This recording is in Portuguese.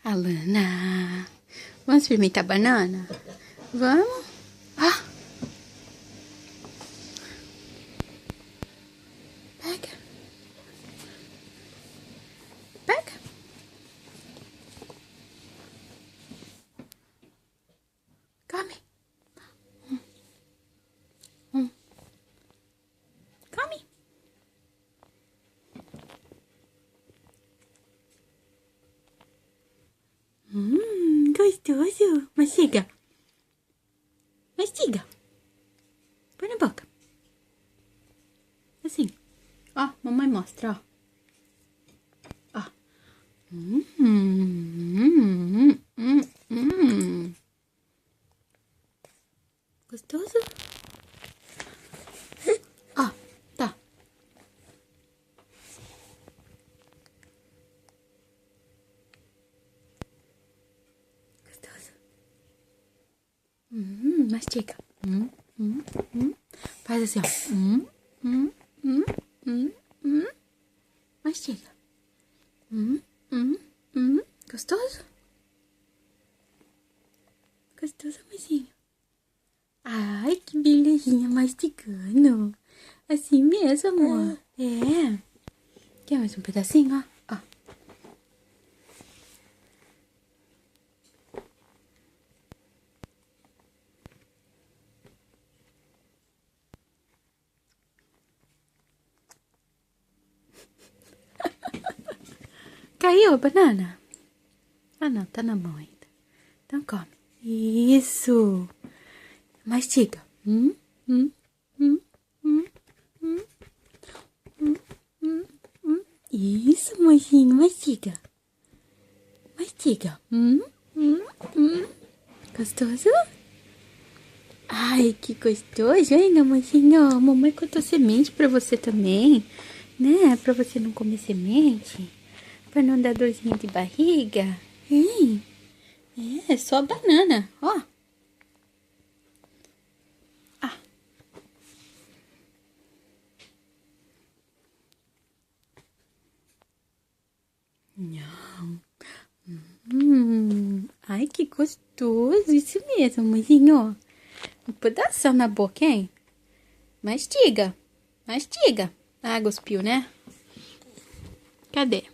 Alana, vamos experimentar banana? Vamos? Ah! Pega. Pega. Come. Come. Gostoso. Mastiga. Mastiga. Põe na boca. Assim. Ó, mamãe mostra, ó. Ó. Gostoso? Ó, tá. Gostoso. Mastiga. Faz assim, ó. Mastiga. Gostoso? Gostoso, amorzinho? Ai, que belezinha mastigando. Assim mesmo, amor. É. Quer mais um pedacinho, ó? Ó. Caiu a banana? Ah, não, tá na mão ainda. Então come. Isso. Mastiga. Isso, mocinho, mastiga. Mastiga. Gostoso? Ai, que gostoso, hein, amorzinho? Mamãe cortou semente pra você também, né? Pra você não comer semente. Pra não dar dorzinha de barriga. Hein? É, só banana, ó. Ah. Não. Ai, que gostoso. Isso mesmo, amorzinho. Um pedaço na boca, hein? Mastiga. Mastiga. Ah, cuspiu, né? Cadê?